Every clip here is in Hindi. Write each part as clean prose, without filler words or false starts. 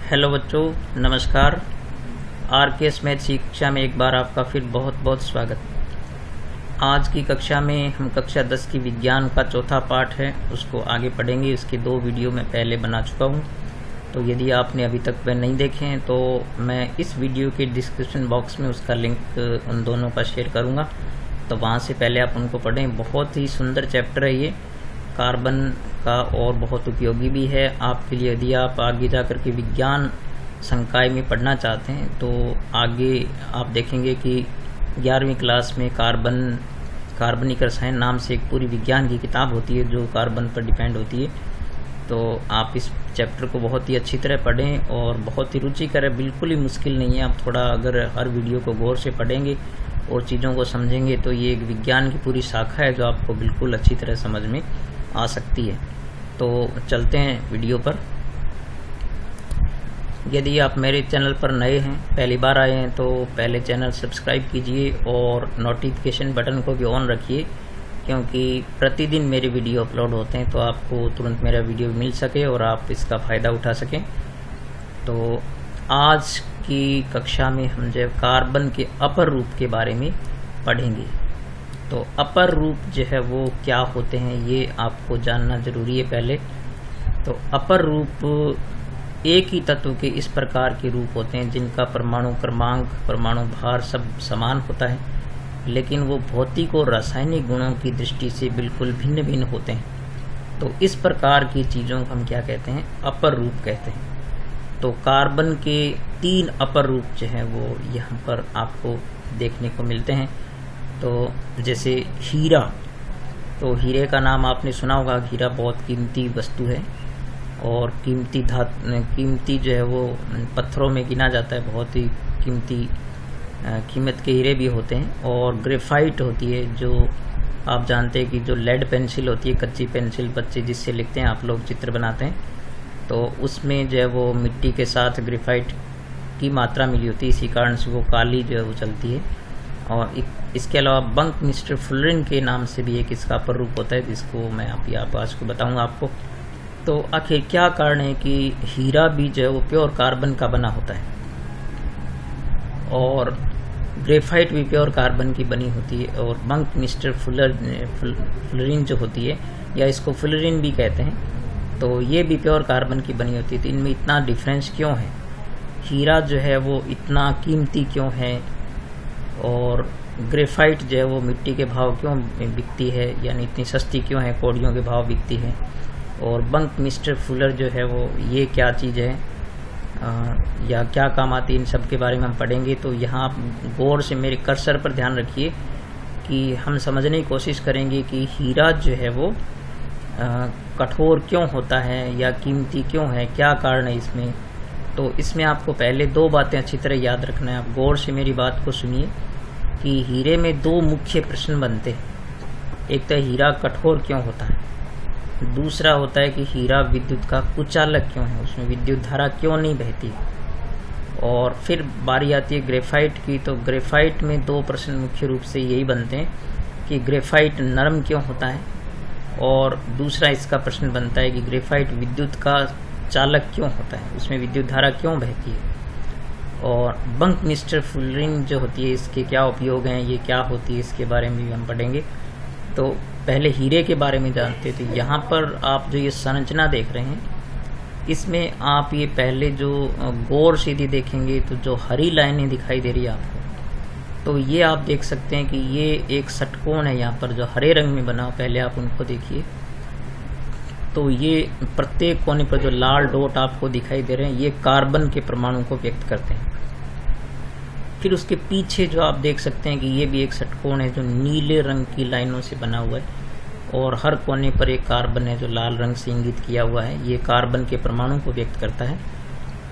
हेलो बच्चों, नमस्कार। आरकेएस मैथ शिक्षा में एक बार आपका फिर बहुत बहुत स्वागत। आज की कक्षा में हम कक्षा 10 की विज्ञान का चौथा पाठ है, उसको आगे पढ़ेंगे। इसके 2 वीडियो मैं पहले बना चुका हूँ, तो यदि आपने अभी तक वह नहीं देखे हैं तो मैं इस वीडियो के डिस्क्रिप्शन बॉक्स में उसका लिंक उन दोनों का शेयर करूँगा, तो वहाँ से पहले आप उनको पढ़ें। बहुत ही सुंदर चैप्टर है ये कार्बन का और बहुत उपयोगी भी है आपके लिए। यदि आप आगे जाकर के विज्ञान संकाय में पढ़ना चाहते हैं तो आगे आप देखेंगे कि 11वीं क्लास में कार्बनिक रसायन नाम से एक पूरी विज्ञान की किताब होती है जो कार्बन पर डिपेंड होती है। तो आप इस चैप्टर को बहुत ही अच्छी तरह पढ़ें और बहुत ही रुचिकर है, बिल्कुल ही मुश्किल नहीं है। आप थोड़ा अगर हर वीडियो को गौर से पढ़ेंगे और चीज़ों को समझेंगे तो ये एक विज्ञान की पूरी शाखा है जो आपको बिल्कुल अच्छी तरह समझ में आ सकती है। तो चलते हैं वीडियो पर। यदि आप मेरे चैनल पर नए हैं, पहली बार आए हैं, तो पहले चैनल सब्सक्राइब कीजिए और नोटिफिकेशन बटन को भी ऑन रखिए, क्योंकि प्रतिदिन मेरे वीडियो अपलोड होते हैं तो आपको तुरंत मेरा वीडियो मिल सके और आप इसका फ़ायदा उठा सकें। तो आज की कक्षा में हम जो कार्बन के अपर रूप के बारे में पढ़ेंगे। तो अपर रूप जो है वो क्या होते हैं ये आपको जानना जरूरी है पहले। तो अपर रूप एक ही तत्व के इस प्रकार के रूप होते हैं जिनका परमाणु क्रमांक, परमाणु भार सब समान होता है, लेकिन वो भौतिक और रासायनिक गुणों की दृष्टि से बिल्कुल भिन्न भिन्न होते हैं। तो इस प्रकार की चीज़ों को हम क्या कहते हैं? अपर रूप कहते हैं। तो कार्बन के 3 अपर रूप जो हैं वो यहाँ पर आपको देखने को मिलते हैं। तो जैसे हीरा, तो हीरे का नाम आपने सुना होगा। हीरा बहुत कीमती वस्तु है और कीमती जो है वो पत्थरों में गिना जाता है, बहुत ही कीमत के हीरे भी होते हैं। और ग्रेफाइट होती है, जो आप जानते हैं कि जो लेड पेंसिल होती है, कच्ची पेंसिल बच्चे जिससे लिखते हैं, आप लोग चित्र बनाते हैं, तो उसमें जो है वो मिट्टी के साथ ग्रेफाइट की मात्रा मिली होती है, इसी कारण से वो काली जो है वो चलती है। और इसके अलावा बंक मिस्टर फुलरिन के नाम से भी एक इसका अपर रूप होता है, जिसको मैं आज को बताऊंगा आपको। तो आखिर क्या कारण है कि हीरा भी जो है वो प्योर कार्बन का बना होता है और ग्रेफाइट भी प्योर कार्बन की बनी होती है, और बंक मिस्टर फुलरिन जो होती है, या इसको फुलरिन भी कहते हैं, तो ये भी प्योर कार्बन की बनी होती है। तो इनमें इतना डिफरेंस क्यों है? हीरा जो है वो इतना कीमती क्यों है और ग्रेफाइट जो है वो मिट्टी के भाव क्यों बिकती है, यानी इतनी सस्ती क्यों है, कौड़ियों के भाव बिकती है? और बंक मिस्टर फुलर जो है वो ये क्या चीज़ है या क्या काम आती है, इन सब के बारे में हम पढ़ेंगे। तो यहाँ आप गौर से मेरे कर्सर पर ध्यान रखिए कि हम समझने की कोशिश करेंगे कि हीरा जो है वो कठोर क्यों होता है या कीमती क्यों है, क्या कारण है इसमें। तो इसमें आपको पहले 2 बातें अच्छी तरह याद रखना है। आप गौर से मेरी बात को सुनिए कि हीरे में 2 मुख्य प्रश्न बनते हैं। एक तो हीरा कठोर क्यों होता है, दूसरा होता है कि हीरा विद्युत का कुचालक क्यों है, उसमें विद्युत धारा क्यों नहीं बहती। और फिर बारी आती है ग्रेफाइट की। तो ग्रेफाइट में 2 प्रश्न मुख्य रूप से यही बनते हैं कि ग्रेफाइट नरम क्यों होता है, और दूसरा इसका प्रश्न बनता है कि ग्रेफाइट विद्युत का चालक क्यों होता है, उसमें विद्युत धारा क्यों बहती है। और बंक मिस्टर फुलरिन जो होती है, इसके क्या उपयोग हैं, ये क्या होती है, इसके बारे में भी हम पढ़ेंगे। तो पहले हीरे के बारे में जानते थे। यहाँ पर आप जो ये संरचना देख रहे हैं, इसमें आप ये पहले जो गौर से यदि देखेंगे तो जो हरी लाइनें दिखाई दे रही है आपको, तो ये आप देख सकते हैं कि ये एक षटकोण है यहाँ पर जो हरे रंग में बना। पहले आप उनको देखिए, तो ये प्रत्येक कोने पर जो लाल डॉट आपको दिखाई दे रहे हैं, ये कार्बन के परमाणु को व्यक्त करते हैं। फिर उसके पीछे जो आप देख सकते हैं कि ये भी एक षटकोण है जो नीले रंग की लाइनों से बना हुआ है, और हर कोने पर एक कार्बन है जो लाल रंग से इंगित किया हुआ है, ये कार्बन के परमाणु को व्यक्त करता है।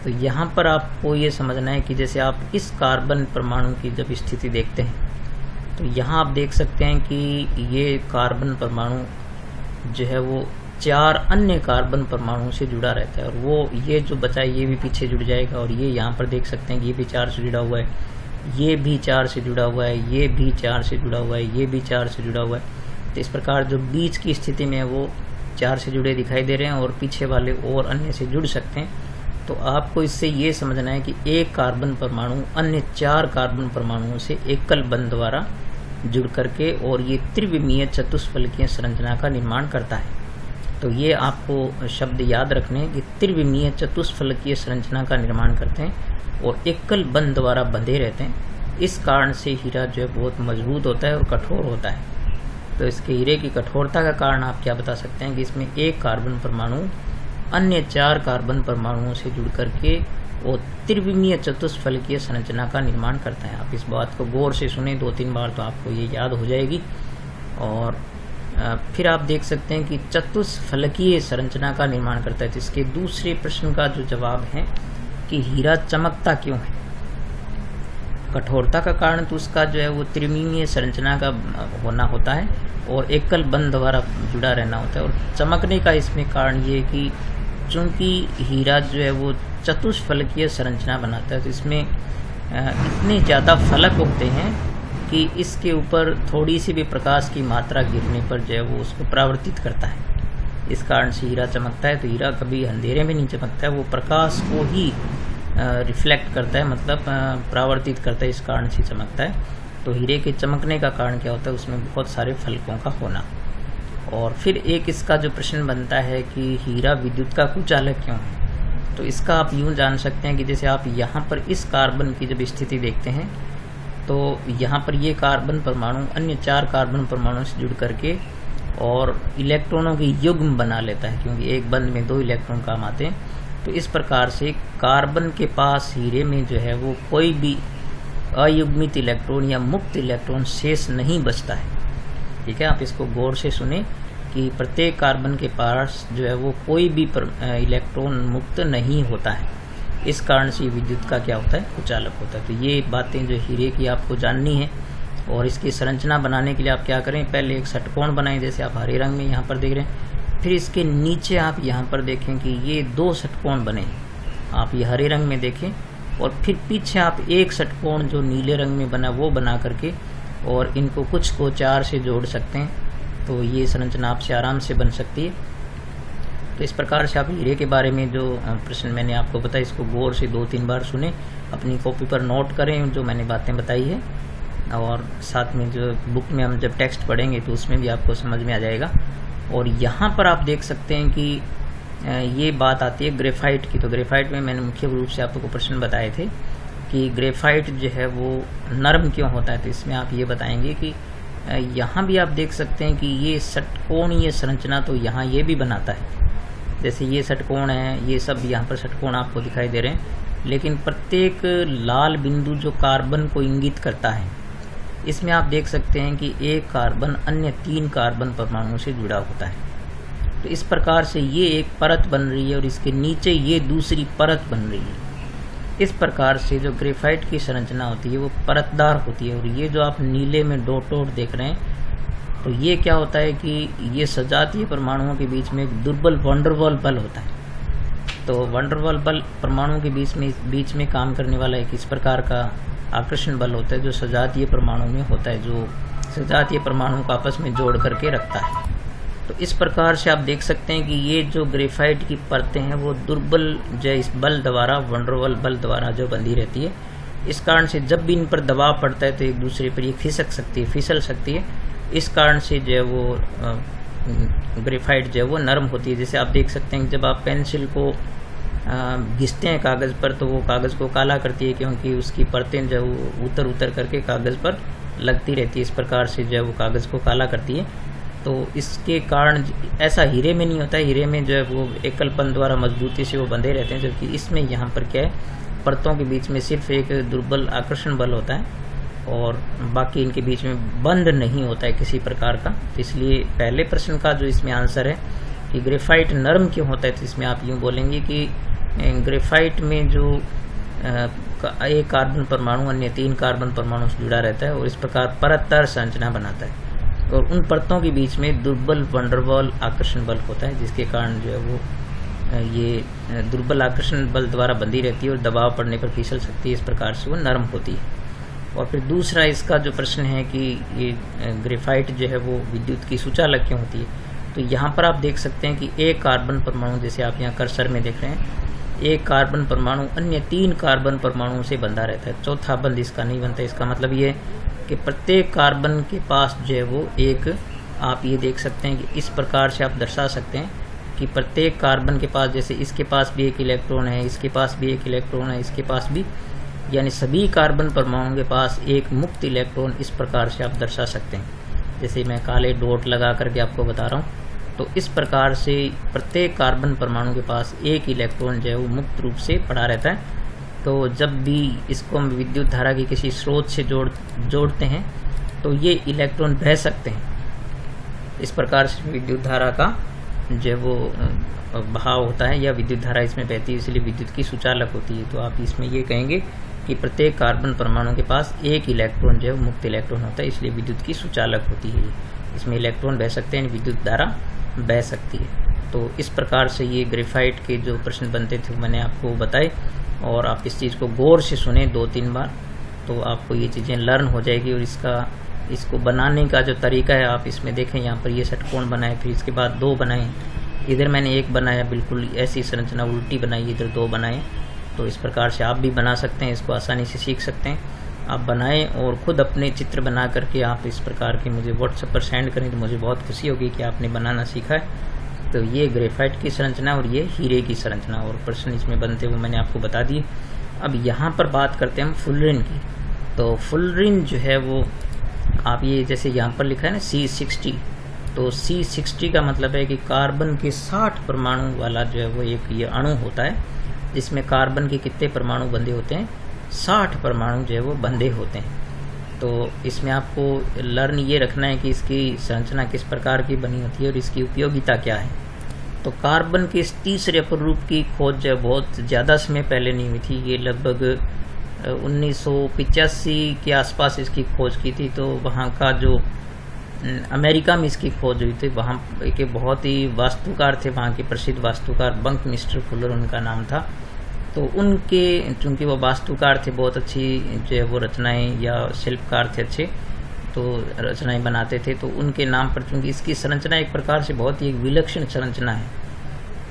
तो यहाँ पर आपको ये समझना है कि जैसे आप इस कार्बन परमाणु की जब स्थिति देखते हैं, तो यहाँ आप देख सकते हैं कि ये कार्बन परमाणु जो है वो 4 अन्य कार्बन परमाणु से जुड़ा रहता है, और वो ये जो बचा है ये भी पीछे जुड़ जाएगा। और ये यहाँ पर देख सकते हैं कि ये भी 4 से जुड़ा हुआ है, ये भी 4 से जुड़ा हुआ है, ये भी 4 से जुड़ा हुआ है, ये भी 4 से जुड़ा हुआ है। तो इस प्रकार जो बीच की स्थिति में है वो 4 से जुड़े दिखाई दे रहे हैं, और पीछे वाले और अन्य से जुड़ सकते हैं। तो आपको इससे ये समझना है कि एक कार्बन परमाणु अन्य 4 कार्बन परमाणुओं से एकल बंध द्वारा जुड़ करके और ये त्रिविमीय चतुष्फलकीय संरचना का निर्माण करता है। तो ये आपको शब्द याद रखने हैं कि त्रिविमीय चतुष्फलकीय संरचना का निर्माण करते हैं और एकल बंध द्वारा बंधे रहते हैं। इस कारण से हीरा जो है बहुत मजबूत होता है और कठोर होता है। तो इसके हीरे की कठोरता का कारण आप क्या बता सकते हैं कि इसमें एक कार्बन परमाणु अन्य 4 कार्बन परमाणुओं से जुड़ करके और त्रिविमीय चतुष्फलकीय संरचना का निर्माण करता है। आप इस बात को गौर से सुने 2-3 बार तो आपको ये याद हो जाएगी। और फिर आप देख सकते हैं कि चतुष्फलकीय संरचना का निर्माण करता है। तो इसके दूसरे प्रश्न का जो जवाब है कि हीरा चमकता क्यों है। कठोरता का कारण तो उसका जो है वो त्रिविमीय संरचना का होना होता है और एकल बंध द्वारा जुड़ा रहना होता है। और चमकने का इसमें कारण ये है कि चूंकि हीरा जो है वो चतुष्फलकीय संरचना बनाता है तो इसमें इतने ज़्यादा फलक उगते हैं कि इसके ऊपर थोड़ी सी भी प्रकाश की मात्रा गिरने पर जो है वो उसको परावर्तित करता है। इस कारण से हीरा चमकता है। तो हीरा कभी अंधेरे में नहीं चमकता है, वो प्रकाश को ही रिफ्लेक्ट करता है, मतलब परावर्तित करता है, इस कारण से चमकता है। तो हीरे के चमकने का कारण क्या होता है, उसमें बहुत सारे फलकों का होना। और फिर एक इसका जो प्रश्न बनता है कि हीरा विद्युत का कुचालक क्यों है। तो इसका आप यूँ जान सकते हैं कि जैसे आप यहाँ पर इस कार्बन की जब स्थिति देखते हैं तो यहाँ पर ये कार्बन परमाणु अन्य 4 कार्बन परमाणुओं से जुड़ करके और इलेक्ट्रॉनों की युग्म बना लेता है, क्योंकि एक बंध में 2 इलेक्ट्रॉन काम आते हैं। तो इस प्रकार से कार्बन के पास हीरे में जो है वो कोई भी अयुग्मित इलेक्ट्रॉन या मुक्त इलेक्ट्रॉन शेष नहीं बचता है। ठीक है, आप इसको गौर से सुने कि प्रत्येक कार्बन के पास जो है वो कोई भी इलेक्ट्रॉन मुक्त नहीं होता है। इस कारण से विद्युत का क्या होता है, कुचालक होता है। तो ये बातें जो हीरे की आपको जाननी है। और इसकी संरचना बनाने के लिए आप क्या करें, पहले एक षटकोण बनाएं, जैसे आप हरे रंग में यहाँ पर देख रहे हैं। फिर इसके नीचे आप यहाँ पर देखें कि ये 2 षटकोण बने, आप ये हरे रंग में देखें। और फिर पीछे आप एक षटकोण जो नीले रंग में बना वो बना करके और इनको कुछ को 4 से जोड़ सकते हैं। तो ये संरचना आपसे आराम से बन सकती है। तो इस प्रकार से आप हीरे के बारे में जो प्रश्न मैंने आपको बताया इसको गौर से 2-3 बार सुने, अपनी कॉपी पर नोट करें जो मैंने बातें बताई है। और साथ में जो बुक में हम जब टेक्स्ट पढ़ेंगे तो उसमें भी आपको समझ में आ जाएगा। और यहाँ पर आप देख सकते हैं कि ये बात आती है ग्रेफाइट की। तो ग्रेफाइट में मैंने मुख्य रूप से आपको प्रश्न बताए थे कि ग्रेफाइट जो है वो नरम क्यों होता है। तो इसमें आप ये बताएंगे कि यहाँ भी आप देख सकते हैं कि ये षटकोणीय संरचना तो यहाँ ये भी बनाता है। जैसे ये षटकोण है, ये सब यहाँ पर षटकोण आपको दिखाई दे रहे हैं, लेकिन प्रत्येक लाल बिंदु जो कार्बन को इंगित करता है, इसमें आप देख सकते हैं कि एक कार्बन अन्य 3 कार्बन परमाणुओं से जुड़ा होता है। तो इस प्रकार से ये एक परत बन रही है और इसके नीचे ये दूसरी परत बन रही है। इस प्रकार से जो ग्रेफाइट की संरचना होती है वो परतदार होती है। और ये जो आप नीले में डॉट देख रहे हैं, तो ये क्या होता है कि ये सजातीय परमाणुओं के बीच में एक दुर्बल वंडरवॉल बल होता है। तो वंडरवॉल बल परमाणुओं के बीच में काम करने वाला एक इस प्रकार का आकर्षण बल होता है जो सजातीय परमाणु में होता है, जो सजातीय परमाणुओं को आपस में जोड़ करके रखता है। तो इस प्रकार से आप देख सकते हैं कि ये जो ग्रेफाइट की परतें हैं वो दुर्बल जो इस बल द्वारा, वंडरवॉल बल द्वारा जो बंधी रहती है। इस कारण से जब भी इन पर दबाव पड़ता है तो एक दूसरे पर ये फिसल सकती है। इस कारण से जो है वो ग्रेफाइट जो है वो नरम होती है। जैसे आप देख सकते हैं कि जब आप पेंसिल को घिसते हैं कागज़ पर तो वो कागज़ को काला करती है, क्योंकि उसकी परतें जो उतर करके कागज़ पर लगती रहती है। इस प्रकार से जो है वो कागज़ को काला करती है। तो इसके कारण ऐसा हीरे में नहीं होता है। हीरे में जो है वो एकलपन द्वारा मजबूती से वो बंधे रहते हैं, जबकि इसमें यहाँ पर क्या है, परतों के बीच में सिर्फ एक दुर्बल आकर्षण बल होता है और बाकी इनके बीच में बंध नहीं होता है किसी प्रकार का। तो इसलिए पहले प्रश्न का जो इसमें आंसर है कि ग्रेफाइट नरम क्यों होता है, तो इसमें आप यूँ बोलेंगे कि ग्रेफाइट में जो एक कार्बन परमाणु अन्य 3 कार्बन परमाणु से जुड़ा रहता है और इस प्रकार परतदार संरचना बनाता है और उन परतों के बीच में दुर्बल वंडरवॉल आकर्षण बल होता है, जिसके कारण जो है वो ये दुर्बल आकर्षण बल द्वारा बंधी रहती है और दबाव पड़ने पर फिसल सकती है। इस प्रकार से वो नरम होती है। और फिर दूसरा इसका जो प्रश्न है कि ये ग्रेफाइट जो है वो विद्युत की सुचालक क्यों होती है। तो यहाँ पर आप देख सकते हैं कि एक कार्बन परमाणु, जैसे आप यहाँ कर्सर में देख रहे हैं, एक कार्बन परमाणु अन्य 3 कार्बन परमाणुओं से बंधा रहता है। चौथा बंध इसका नहीं बनता। इसका मतलब ये है कि प्रत्येक कार्बन के पास जो है वो एक, आप ये देख सकते हैं कि इस प्रकार से आप दर्शा सकते हैं कि प्रत्येक कार्बन के पास, जैसे इसके पास भी एक इलेक्ट्रॉन है, इसके पास भी एक इलेक्ट्रॉन है, इसके पास भी, यानी सभी कार्बन परमाणुओं के पास एक मुक्त इलेक्ट्रॉन, इस प्रकार से आप दर्शा सकते हैं। जैसे मैं काले डॉट लगा करके आपको बता रहा हूँ, तो इस प्रकार से प्रत्येक कार्बन परमाणु के पास एक इलेक्ट्रॉन जो है वो मुक्त रूप से पड़ा रहता है। तो जब भी इसको हम विद्युत धारा की किसी स्रोत से जोड़ते हैं तो ये इलेक्ट्रॉन बह सकते हैं। इस प्रकार से विद्युत धारा का जो है वो बहाव होता है या विद्युत धारा इसमें बहती है, इसलिए विद्युत की सुचालक होती है। तो आप इसमें ये कहेंगे कि प्रत्येक कार्बन परमाणु के पास एक इलेक्ट्रॉन जो है मुक्त इलेक्ट्रॉन होता है, इसलिए विद्युत की सुचालक होती है। इसमें इलेक्ट्रॉन बह सकते हैं, विद्युत धारा बह सकती है। तो इस प्रकार से ये ग्रेफाइट के जो प्रश्न बनते थे मैंने आपको बताए, और आप इस चीज़ को गौर से सुने 2-3 बार, तो आपको ये चीज़ें लर्न हो जाएगी। और इसको बनाने का जो तरीका है आप इसमें देखें, यहाँ पर ये षटकोण बनाए, फिर इसके बाद 2 बनाए, इधर मैंने 1 बनाया, बिल्कुल ऐसी संरचना उल्टी बनाई, इधर 2 बनाए। तो इस प्रकार से आप भी बना सकते हैं, इसको आसानी से सीख सकते हैं। आप बनाएं और ख़ुद अपने चित्र बना करके आप इस प्रकार के मुझे व्हाट्सएप पर सेंड करें, तो मुझे बहुत खुशी होगी कि आपने बनाना सीखा है। तो ये ग्रेफाइट की संरचना और ये हीरे की संरचना, और प्रश्न इसमें बनते वो मैंने आपको बता दिए। अब यहाँ पर बात करते हैं हम फुलरिन की। तो फुलरिन जो है वो आप ये जैसे यहाँ पर लिखा है ना C60, तो C60 का मतलब है कि कार्बन के 60 परमाणु वाला जो है वो एक ये अणु होता है, जिसमें कार्बन के कितने परमाणु बंधे होते हैं, 60 परमाणु जो है वो बंधे होते हैं। तो इसमें आपको लर्न ये रखना है कि इसकी संरचना किस प्रकार की बनी होती है और इसकी उपयोगिता क्या है। तो कार्बन के इस तीसरे अपरूप की खोज जो है बहुत ज़्यादा समय पहले नहीं हुई थी, ये लगभग 1985 के आसपास इसकी खोज की थी। तो वहाँ का जो अमेरिका में इसकी खोज हुई थी, वहाँ के बहुत ही वास्तुकार थे, वहाँ के प्रसिद्ध वास्तुकार बंकमिस्टर फुलर उनका नाम था। तो उनके, चूँकि वो वास्तुकार थे, बहुत अच्छी जो है वो रचनाएं या शिल्पकार थे, अच्छे तो रचनाएं बनाते थे, तो उनके नाम पर, चूँकि इसकी संरचना एक प्रकार से बहुत ही एक विलक्षण संरचना है,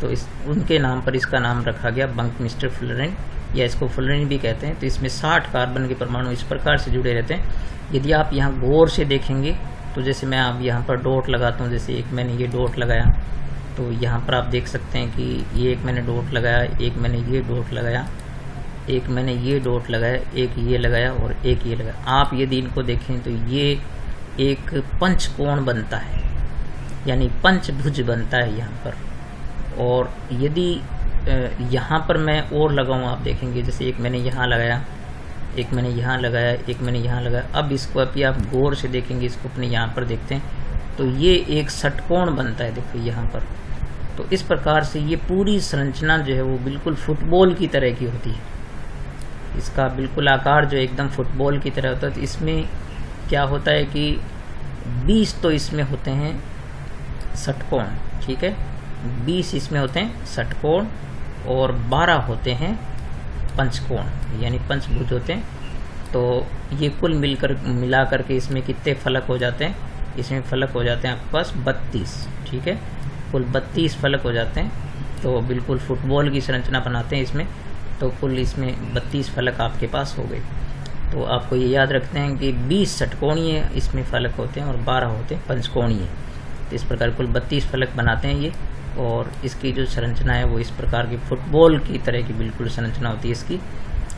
तो उनके नाम पर इसका नाम रखा गया बंकमिस्टर फुलरिन, या इसको फुलरिन भी कहते हैं। तो इसमें 60 कार्बन के परमाणु इस प्रकार से जुड़े रहते हैं। यदि आप यहाँ गौर से देखेंगे तो जैसे मैं अब यहाँ पर डॉट लगाता हूँ, जैसे एक मैंने ये डॉट लगाया, तो यहाँ पर आप देख सकते हैं कि ये एक मैंने डॉट लगाया, एक मैंने ये डॉट लगाया, एक मैंने ये डॉट लगाया, एक ये लगाया और एक ये लगाया। आप यदि इनको देखें तो ये एक पंचकोण बनता है, यानी पंचभुज बनता है यहाँ पर। और यदि यहाँ पर मैं और लगाऊँ, आप देखेंगे जैसे एक मैंने यहाँ लगाया, एक मैंने यहाँ लगाया, एक मैंने यहाँ लगाया। अब इसको अभी आप गौर से देखेंगे, इसको अपने यहाँ पर देखते हैं तो ये एक षटकोण बनता है, देखो यहाँ पर। तो इस प्रकार से ये पूरी संरचना जो है वो बिल्कुल फुटबॉल की तरह की होती है। इसका बिल्कुल आकार जो एकदम फुटबॉल की तरह होता है। तो इसमें क्या होता है कि 20 तो इसमें होते हैं षटकोण, ठीक है, 20 इसमें होते हैं षटकोण और 12 होते हैं पंचकोण, यानी पंचभुज होते हैं। तो ये कुल मिला करके इसमें कितने फलक हो जाते हैं, इसमें फलक हो जाते हैं आपके पास 32, ठीक है, कुल 32 फलक हो जाते हैं। तो बिल्कुल फुटबॉल की संरचना बनाते हैं इसमें, तो कुल इसमें 32 फलक आपके पास हो गए। तो आपको ये याद रखते हैं कि 20 षटकोणीय इसमें फलक होते हैं और 12 होते हैं पंचकोणीय। तो इस प्रकार कुल 32 फलक बनाते हैं ये, और इसकी जो संरचना है वो इस प्रकार की फुटबॉल की तरह की बिल्कुल संरचना होती है इसकी,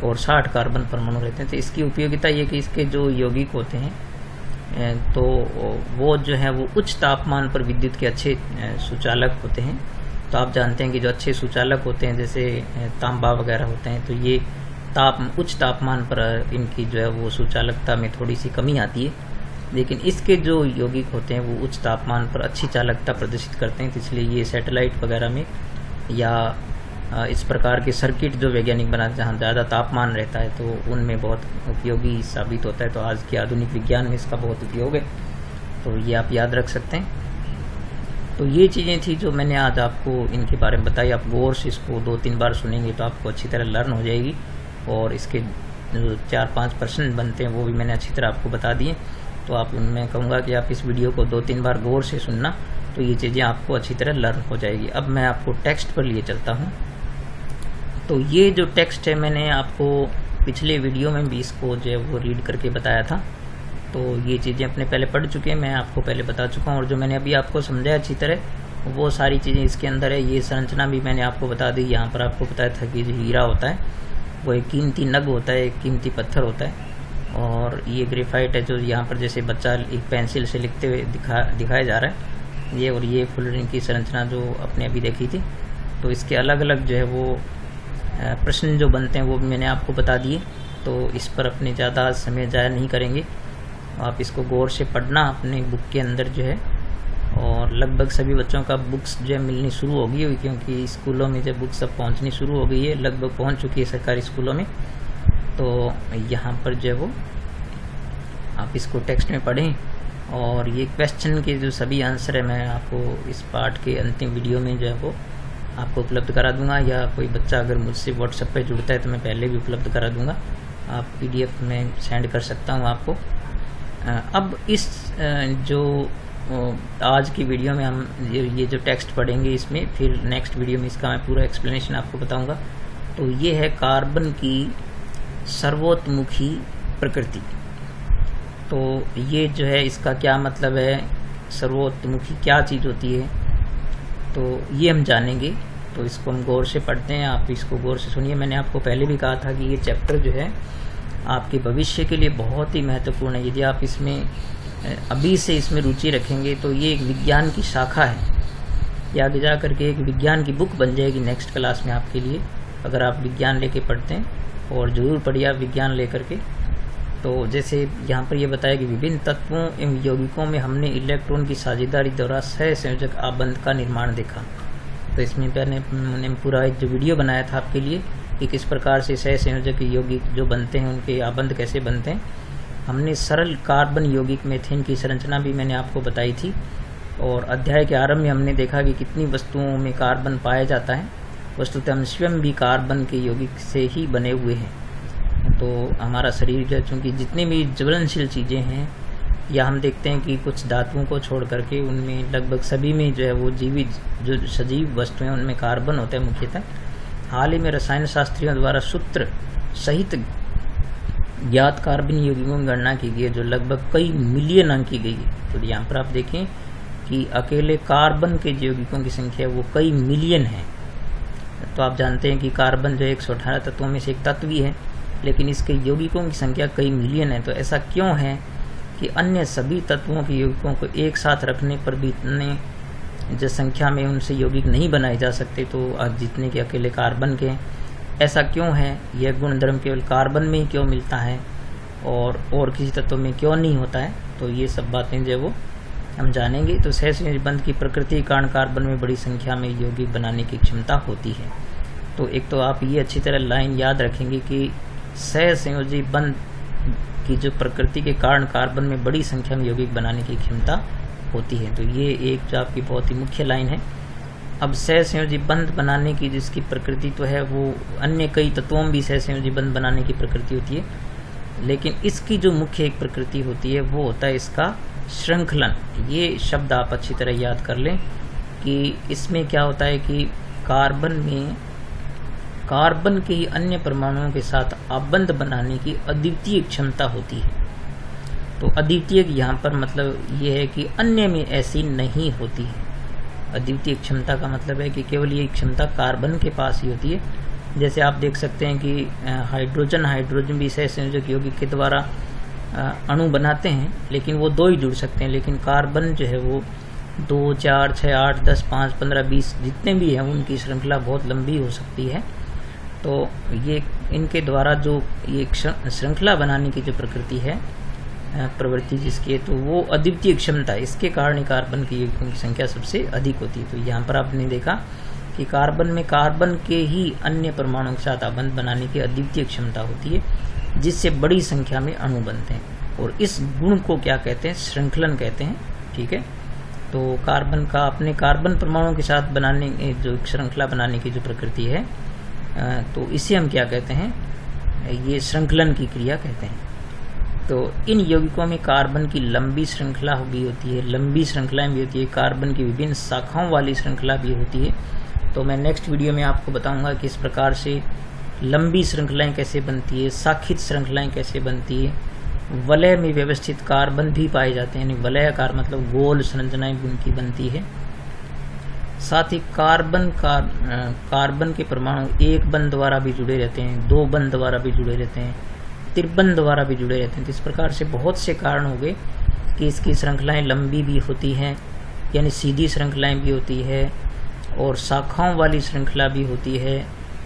और 60 कार्बन परमाणु रहते हैं। तो इसकी उपयोगिता ये कि इसके जो यौगिक होते हैं तो वो जो है वो उच्च तापमान पर विद्युत के अच्छे सुचालक होते हैं। तो आप जानते हैं कि जो अच्छे सुचालक होते हैं जैसे तांबा वगैरह होते हैं, तो ये उच्च तापमान पर इनकी जो है वो सुचालकता में थोड़ी सी कमी आती है, लेकिन इसके जो यौगिक होते हैं वो उच्च तापमान पर अच्छी चालकता प्रदर्शित करते हैं। तो इसलिए ये सैटेलाइट वगैरह में या इस प्रकार के सर्किट जो वैज्ञानिक बनाते हैं जहाँ ज़्यादा तापमान रहता है तो उनमें बहुत उपयोगी साबित होता है। तो आज के आधुनिक विज्ञान में इसका बहुत उपयोग है, तो ये आप याद रख सकते हैं। तो ये चीज़ें थी जो मैंने आज आपको इनके बारे में बताई। आप गौर से इसको 2-3 बार सुनेंगे तो आपको अच्छी तरह लर्न हो जाएगी, और इसके जो 4-5 प्रश्न बनते हैं वो भी मैंने अच्छी तरह आपको बता दिए। तो आप उनमें कहूँगा कि आप इस वीडियो को 2-3 बार गौर से सुनना, तो ये चीज़ें आपको अच्छी तरह लर्न हो जाएगी। अब मैं आपको टेक्स्ट पर लिए चलता हूँ। तो ये जो टेक्स्ट है मैंने आपको पिछले वीडियो में भी इसको जो है वो रीड करके बताया था। तो ये चीज़ें अपने पहले पढ़ चुके हैं, मैं आपको पहले बता चुका हूँ, और जो मैंने अभी आपको समझाया अच्छी तरह वो सारी चीज़ें इसके अंदर है। ये संरचना भी मैंने आपको बता दी। यहाँ पर आपको बताया था कि जो हीरा होता है वो एक कीमती नग होता है, एक कीमती पत्थर होता है, और ये ग्रेफाइट है जो यहाँ पर जैसे बच्चा एक पेंसिल से लिखते हुए दिखाया जा रहा है ये। और ये फुलरिन की संरचना जो आपने अभी देखी थी। तो इसके अलग अलग जो है वो प्रश्न जो बनते हैं वो भी मैंने आपको बता दिए। तो इस पर अपने ज़्यादा समय ज़ाया नहीं करेंगे, आप इसको गौर से पढ़ना अपने बुक के अंदर जो है। और लगभग सभी बच्चों का बुक्स जो है मिलनी शुरू हो गई, क्योंकि स्कूलों में जब बुक्स अब पहुँचनी शुरू हो गई है, लगभग पहुँच चुकी है सरकारी स्कूलों में। तो यहाँ पर जो है वो आप इसको टेक्स्ट में पढ़ें, और ये क्वेश्चन के जो सभी आंसर है मैं आपको इस पार्ट के अंतिम वीडियो में जो है वो आपको उपलब्ध करा दूंगा, या कोई बच्चा अगर मुझसे व्हाट्सएप पे जुड़ता है तो मैं पहले भी उपलब्ध करा दूंगा। आप PDF में सेंड कर सकता हूँ आपको। अब इस जो आज की वीडियो में हम ये जो टेक्स्ट पढ़ेंगे, इसमें फिर नेक्स्ट वीडियो में इसका मैं पूरा एक्सप्लेनेशन आपको बताऊंगा। तो ये है कार्बन की सर्वोत्मुखी प्रकृति। तो ये जो है इसका क्या मतलब है, सर्वोत्मुखी क्या चीज़ होती है, तो ये हम जानेंगे। तो इसको हम गौर से पढ़ते हैं, आप इसको गौर से सुनिए। मैंने आपको पहले भी कहा था कि ये चैप्टर जो है आपके भविष्य के लिए बहुत ही महत्वपूर्ण है। यदि आप इसमें अभी से इसमें रुचि रखेंगे तो ये एक विज्ञान की शाखा है, ये आगे जा करके एक विज्ञान की बुक बन जाएगी नेक्स्ट क्लास में आपके लिए, अगर आप विज्ञान लेके पढ़ते हैं। और ज़रूर पढ़िए आप विज्ञान लेकर के। तो जैसे यहाँ पर ये बताया कि विभिन्न तत्वों एवं यौगिकों में हमने इलेक्ट्रॉन की साझेदारी द्वारा सहसंयोजक आबंध का निर्माण देखा। तो इसमें मैंने पूरा एक जो वीडियो बनाया था आपके लिए कि किस प्रकार से सहसंयोजक यौगिक जो बनते हैं उनके आबंध कैसे बनते हैं। हमने सरल कार्बन यौगिक मेथेन की संरचना भी मैंने आपको बताई थी। और अध्याय के आरंभ में हमने देखा कि कितनी वस्तुओं में कार्बन पाया जाता है। वस्तुतः हम स्वयं भी कार्बन के यौगिक से ही बने हुए हैं। तो हमारा शरीर जो चूँकि जितनी भी ज्वलनशील चीज़ें हैं, या हम देखते हैं कि कुछ धातुओं को छोड़ करके उनमें लगभग सभी में जो है वो जीवित जो सजीव वस्तुएं उनमें कार्बन होता है मुख्यतः। हाल ही में रसायन शास्त्रियों द्वारा सूत्र सहित ज्ञात कार्बन यौगिकों की गणना की गई है, जो लगभग कई मिलियन अंक की गई है। तो यहाँ पर आप देखें कि अकेले कार्बन के यौगिकों की संख्या वो कई मिलियन है। तो आप जानते हैं कि कार्बन जो 118 तत्वों में से एक तत्व ही है, लेकिन इसके यौगिकों की संख्या कई मिलियन है। तो ऐसा क्यों है कि अन्य सभी तत्वों के यौगिकों को एक साथ रखने पर भी इतने जो संख्या में उनसे यौगिक नहीं बनाए जा सकते, तो जितने के अकेले कार्बन के हैं, ऐसा क्यों है? यह गुणधर्म केवल कार्बन में ही क्यों मिलता है और किसी तत्व में क्यों नहीं होता है? तो ये सब बातें जो वो हम जानेंगे। तो सहसंयोजी बंध की प्रकृति के कारण कार्बन में बड़ी संख्या में यौगिक बनाने की क्षमता होती है। तो एक तो आप ये अच्छी तरह लाइन याद रखेंगे कि सहसंयोजी बंध की जो प्रकृति के कारण कार्बन में बड़ी संख्या में यौगिक बनाने की क्षमता होती है। तो ये एक जो आपकी बहुत ही मुख्य लाइन है। अब सहसंयोजी बंध बनाने की जिसकी प्रकृति तो है, वो अन्य कई तत्वों में भी सहसंयोजी बंध बनाने की प्रकृति होती है, लेकिन इसकी जो मुख्य एक प्रकृति होती है वो होता है इसका श्रृंखलन। ये शब्द आप अच्छी तरह याद कर लें कि इसमें क्या होता है कि कार्बन में कार्बन के ही अन्य परमाणुओं के साथ आबंध बनाने की अद्वितीय क्षमता होती है। तो अद्वितीय यहाँ पर मतलब ये है कि अन्य में ऐसी नहीं होती है। अद्वितीय क्षमता का मतलब है कि केवल ये क्षमता कार्बन के पास ही होती है। जैसे आप देख सकते हैं कि हाइड्रोजन भी सहसंयोजक यौगिक के द्वारा अणु बनाते हैं, लेकिन वो दो ही जुड़ सकते हैं। लेकिन कार्बन जो है वो 2, 4, 6, 8, 10, 5, 15, 20 जितने भी हैं उनकी श्रृंखला बहुत लंबी हो सकती है। तो ये इनके द्वारा जो ये श्रृंखला बनाने की जो प्रकृति है, प्रवृत्ति जिसकी है, तो वो अद्वितीय क्षमता है। इसके कारण कार्बन की यौगिकों की संख्या सबसे अधिक होती है। तो यहाँ पर आपने देखा कि कार्बन में कार्बन के ही अन्य परमाणुओं के साथ आबंध बनाने की अद्वितीय क्षमता होती है, जिससे बड़ी संख्या में अणु बनते हैं। और इस गुण को क्या कहते हैं? श्रृंखलन कहते हैं। ठीक है। तो कार्बन का अपने कार्बन परमाणुओं के साथ बनाने जो श्रृंखला बनाने की जो प्रकृति है, तो इसे हम क्या कहते हैं? ये श्रृंखलन की क्रिया कहते हैं। तो इन यौगिकों में कार्बन की लंबी श्रृंखला भी होती है, लंबी श्रृंखलाएं भी होती है, कार्बन की विभिन्न शाखाओं वाली श्रृंखला भी होती है, तो मैं नेक्स्ट वीडियो में आपको बताऊंगा कि इस प्रकार से लंबी श्रृंखलाएं कैसे बनती है, शाखित श्रृंखलाएं कैसे बनती है, वलय में व्यवस्थित कार्बन भी पाए जाते हैं, यानी वलयाकार मतलब गोल संरचनाएं उनकी बनती है। साथ ही कार्बन के परमाणु एक बंध द्वारा भी जुड़े रहते हैं, दो बंध द्वारा भी जुड़े रहते हैं, त्रिबंध द्वारा भी जुड़े रहते हैं। तो इस प्रकार से बहुत से कारण हो गए कि इसकी श्रृंखलाएं लंबी भी होती हैं, यानी सीधी श्रृंखलाएं भी होती है, और शाखाओं वाली श्रृंखला भी होती है,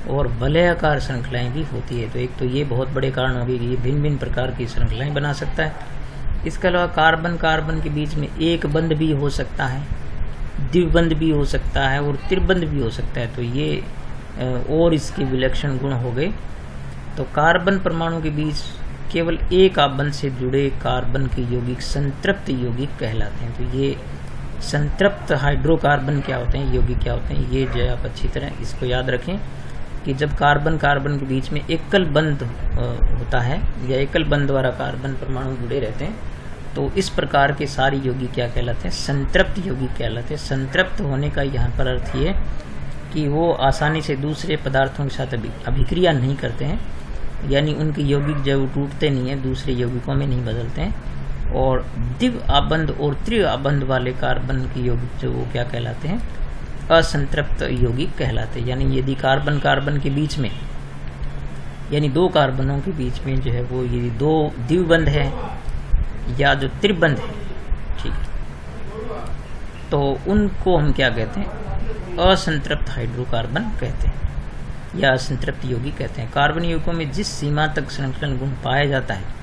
और वलयाकार श्रृंखलाएं भी होती है। तो एक तो ये बहुत बड़े कारण हो गए कि ये भिन्न भिन्न प्रकार की श्रृंखलाएं बना सकता है। इसके अलावा कार्बन के बीच में एक बंध भी हो सकता है, द्विबंध भी हो सकता है, और त्रिबंध भी हो सकता है। तो ये और इसके विलक्षण गुण हो गए। तो कार्बन परमाणु के बीच केवल एक आबंध से जुड़े कार्बन के यौगिक संतृप्त यौगिक कहलाते हैं। तो ये संतृप्त हाइड्रोकार्बन क्या होते हैं, यौगिक क्या होते हैं, ये जो आप अच्छी तरह इसको याद रखें कि जब कार्बन के बीच में एकल बंध होता है या एकल बंध द्वारा कार्बन परमाणु जुड़े रहते हैं, तो इस प्रकार के सारे यौगिक क्या कहलाते हैं, संतृप्त यौगिक कहलाते हैं। संतृप्त होने का यहाँ पर अर्थ ये कि वो आसानी से दूसरे पदार्थों के साथ अभिक्रिया नहीं करते हैं, यानी उनके यौगिक जो टूटते नहीं है, दूसरे यौगिकों में नहीं बदलते हैं। और द्विव आबंध और त्रि आबंध वाले कार्बन के यौगिक जो वो क्या कहलाते हैं, असंतृप्त यौगिक कहलाते हैं। यानी यदि कार्बन के बीच में, यानी दो कार्बनों के बीच में जो है वो ये दो द्विबंध है या जो त्रिबंध है, ठीक है, तो उनको हम क्या कहते हैं, असंतृप्त हाइड्रोकार्बन कहते हैं या असंतृप्त यौगिक कहते हैं। कार्बन यौगिकों में जिस सीमा तक संरक्षण गुण पाया जाता है,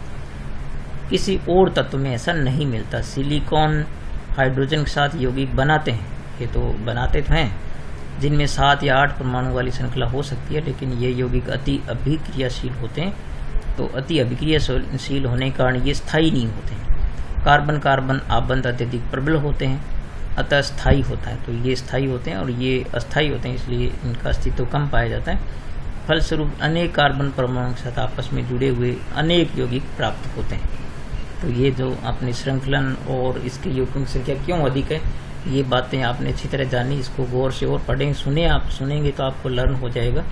किसी और तत्व में ऐसा नहीं मिलता। सिलिकॉन हाइड्रोजन के साथ यौगिक बनाते हैं, ये तो बनाते तो हैं, जिनमें 7 या 8 परमाणु वाली श्रृंखला हो सकती है, लेकिन ये यौगिक अति अभिक्रियाशील होते हैं। तो अति अभिक्रियाशील होने के कारण ये स्थायी नहीं होते हैं। कार्बन आबंध अत्यधिक प्रबल होते हैं, अतः स्थायी होता है। तो ये स्थायी होते हैं और ये अस्थायी होते हैं, इसलिए इनका अस्तित्व कम पाया जाता है। फलस्वरूप अनेक कार्बन परमाणुओं के साथ आपस में जुड़े हुए अनेक यौगिक प्राप्त होते हैं। तो ये जो आपने श्रृंखलन और इसके यौगिकों की संख्या क्यों अधिक है, ये बातें आपने अच्छी तरह जानी। इसको गौर से और पढ़ें, आप सुनेंगे तो आपको लर्न हो जाएगा।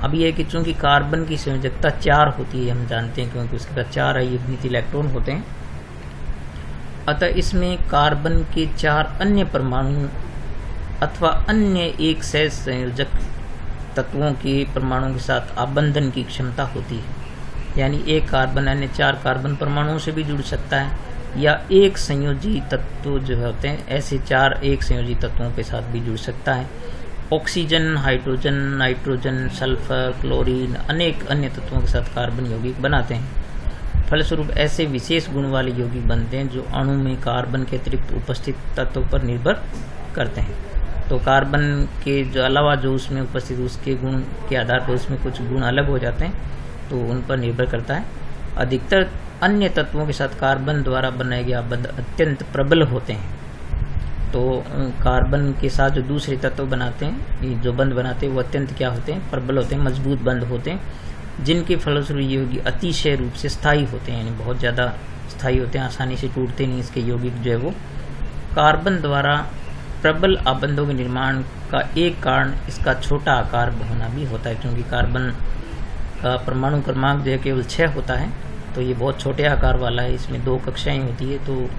अब यह है कि चूंकि कार्बन की संयोजकता 4 होती है, हम जानते हैं, क्योंकि उसके पास 4 अयुग्मित इलेक्ट्रॉन होते हैं, अतः इसमें कार्बन के 4 अन्य परमाणु अथवा अन्य एक सहज संयोजक तत्वों के परमाणुओं के साथ आबंधन की क्षमता होती है। यानी एक कार्बन अन्य 4 कार्बन परमाणुओं से भी जुड़ सकता है, या एक संयोजी तत्व जो होते हैं ऐसे 4 एक संयोजी तत्वों के साथ भी जुड़ सकता है। Oxygen, hydrogen, nitrogen, sulphur, chlorine, अनेक अन्य तत्वों के साथ कार्बन यौगिक बनाते हैं। फलस्वरूप ऐसे विशेष गुण वाले यौगिक बनते हैं जो अणु में कार्बन के अतिरिक्त उपस्थित तत्वों पर निर्भर करते हैं। तो कार्बन के जो अलावा जो उसमें उपस्थित उसके गुण के आधार पर उसमें कुछ गुण अलग हो जाते हैं, तो उन पर निर्भर करता है। अधिकतर अन्य तत्वों के साथ कार्बन द्वारा बनाए गए बंध अत्यंत प्रबल होते हैं। तो कार्बन के साथ जो दूसरे तत्व बनाते हैं, जो बंध बनाते हैं, वो अत्यंत क्या होते हैं, प्रबल होते हैं, मजबूत बंध होते हैं, जिनके फलस्वरूप यौगिक अतिशय रूप से स्थायी होते हैं, यानी बहुत ज़्यादा स्थायी होते हैं, आसानी से टूटते नहीं। इसके यौगिक जो है वो कार्बन द्वारा प्रबल आबंधों के निर्माण का एक कारण इसका छोटा आकार होना भी होता है, क्योंकि कार्बन का परमाणु क्रमांक जो है केवल 6 होता है, तो ये बहुत छोटे आकार वाला है। इसमें 2 कक्षाएं होती है, तो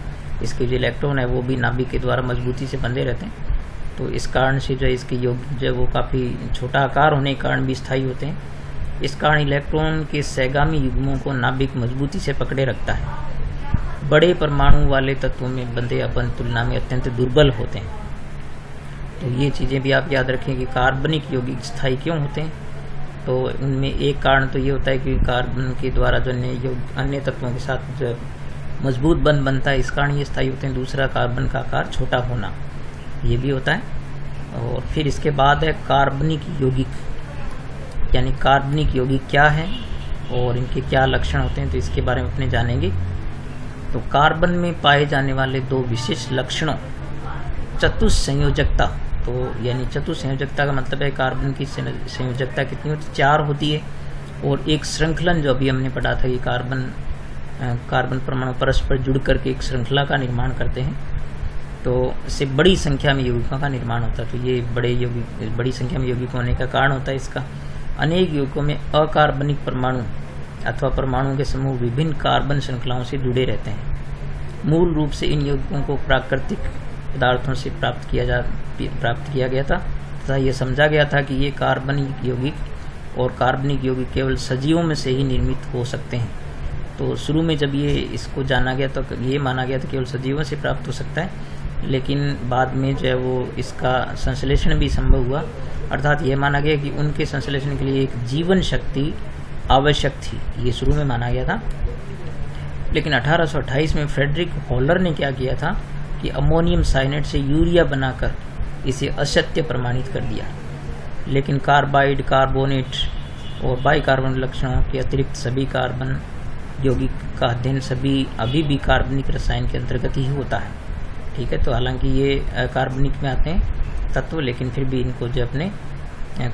इसके जो इलेक्ट्रॉन है वो भी नाभिक के द्वारा मजबूती से बंधे रहते हैं। तो इस कारण से जो है इसके यौगिक जो है वो काफ़ी छोटा आकार होने के कारण भी स्थायी होते हैं। इस कारण इलेक्ट्रॉन के सहगामी युग्मों को नाभिक मजबूती से पकड़े रखता है। बड़े परमाणु वाले तत्वों में बंधे आबंध तुलना में अत्यंत दुर्बल होते हैं। तो ये चीज़ें भी आप याद रखें कि कार्बनिक यौगिक स्थायी क्यों होते हैं। तो उनमें एक कारण तो ये होता है कि कार्बन के द्वारा जो अन्य तत्वों के साथ जो मजबूत बंध बनता है, इस कारण ये स्थायी होते हैं। दूसरा, कार्बन का आकार छोटा होना, ये भी होता है। और फिर इसके बाद है कार्बनिक यौगिक, यानी कार्बनिक यौगिक क्या है और इनके क्या लक्षण होते हैं, तो इसके बारे में अपने जानेंगे। तो कार्बन में पाए जाने वाले 2 विशेष लक्षणों, चतुस्संयोजकता, तो यानी चतुस्संयोजकता का मतलब है कार्बन की संयोजकता कितनी होती है, 4 होती है, और एक श्रृंखलन जो अभी हमने पढ़ा था कि कार्बन परमाणु परस्पर जुड़ करके एक श्रृंखला का निर्माण करते हैं। तो इससे बड़ी संख्या में यौगिकों का निर्माण होता है। तो ये बड़ी संख्या में यौगिक होने का कारण होता है इसका। अनेक यौगिकों में अकार्बनिक परमाणु अथवा परमाणुओं के समूह विभिन्न कार्बन श्रृंखलाओं से जुड़े रहते हैं। मूल रूप से इन यौगिकों को प्राकृतिक पदार्थों से प्राप्त किया गया था तथा यह समझा गया था कि ये कार्बनिक यौगिक और कार्बनिक यौगिक केवल सजीवों में से ही निर्मित हो सकते हैं। तो शुरू में जब ये इसको जाना गया तो ये माना गया था केवल सजीवों से प्राप्त हो सकता है, लेकिन बाद में जो है वो इसका संश्लेषण भी संभव हुआ, अर्थात ये माना गया कि उनके संश्लेषण के लिए एक जीवन शक्ति आवश्यक थी, ये शुरू में माना गया था। लेकिन 1828 में फ्रेडरिक हॉलर ने क्या किया था कि अमोनियम साइनेट से यूरिया बनाकर इसे असत्य प्रमाणित कर दिया। लेकिन कार्बाइड, कार्बोनेट और बाइकार्बोनेट लक्षणों के अतिरिक्त सभी कार्बन यौगिक का अध्ययन अभी भी कार्बनिक रसायन के अंतर्गत ही होता है। ठीक है, तो हालांकि ये कार्बनिक में आते हैं तत्व, लेकिन फिर भी इनको जो अपने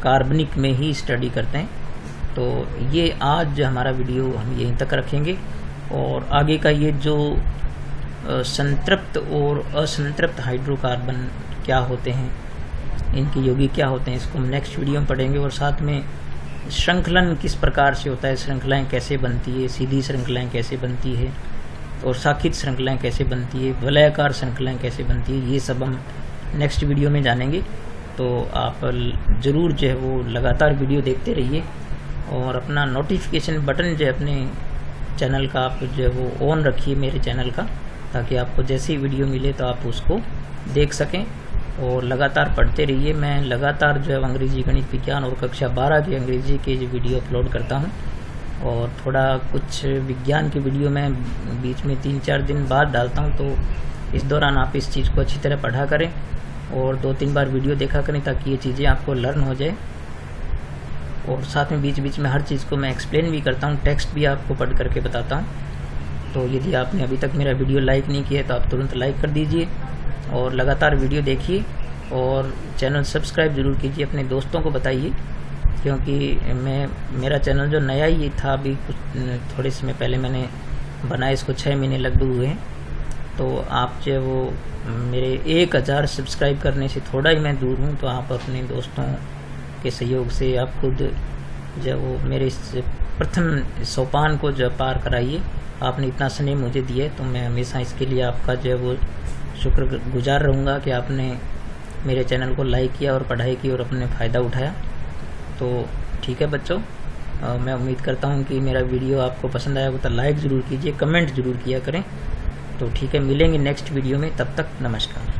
कार्बनिक में ही स्टडी करते हैं। तो ये आज हमारा वीडियो हम यहीं तक रखेंगे और आगे का ये जो संतृप्त और असंतृप्त हाइड्रोकार्बन क्या होते हैं, इनके यौगिक क्या होते हैं, इसको हम नेक्स्ट वीडियो में पढ़ेंगे। और साथ में श्रृंखलन किस प्रकार से होता है, श्रृंखलाएं कैसे बनती है, सीधी श्रृंखलाएं कैसे बनती है और शाखित श्रृंखलाएं कैसे बनती है, वलयाकार श्रृंखलाएं कैसे बनती है, ये सब हम नेक्स्ट वीडियो में जानेंगे। तो आप ज़रूर जो है वो लगातार वीडियो देखते रहिए और अपना नोटिफिकेशन बटन जो है अपने चैनल का आप जो है वो ऑन रखिए, मेरे चैनल का, ताकि आपको जैसे ही वीडियो मिले तो आप उसको देख सकें और लगातार पढ़ते रहिए। मैं लगातार जो है अंग्रेजी, गणित, विज्ञान और कक्षा 12 के अंग्रेजी के जो वीडियो अपलोड करता हूँ और थोड़ा कुछ विज्ञान की वीडियो मैं बीच में 3-4 दिन बाद डालता हूँ। तो इस दौरान आप इस चीज़ को अच्छी तरह पढ़ा करें और 2-3 बार वीडियो देखा करें ताकि ये चीज़ें आपको लर्न हो जाए। और साथ में बीच बीच में हर चीज़ को मैं एक्सप्लेन भी करता हूँ, टेक्स्ट भी आपको पढ़ करके बताता हूँ। तो यदि आपने अभी तक मेरा वीडियो लाइक नहीं किया तो आप तुरंत लाइक कर दीजिए और लगातार वीडियो देखिए और चैनल सब्सक्राइब ज़रूर कीजिए, अपने दोस्तों को बताइए, क्योंकि मेरा चैनल जो नया ही था, अभी कुछ थोड़े समय पहले मैंने बनाया, इसको 6 महीने लगभग हुए हैं। तो आप जो वो मेरे 1000 सब्सक्राइब करने से थोड़ा ही मैं दूर हूँ, तो आप अपने दोस्तों के सहयोग से आप खुद जो वो मेरे इस प्रथम सोपान को जो पार कराइए। आपने इतना स्नेह मुझे दिया है तो मैं हमेशा इसके लिए आपका जो है वो शुक्रगुजार रहूँगा कि आपने मेरे चैनल को लाइक किया और पढ़ाई की और अपने फ़ायदा उठाया। तो ठीक है बच्चों, मैं उम्मीद करता हूँ कि मेरा वीडियो आपको पसंद आया हो तो लाइक ज़रूर कीजिए, कमेंट ज़रूर किया करें। तो ठीक है, मिलेंगे नेक्स्ट वीडियो में, तब तक नमस्कार।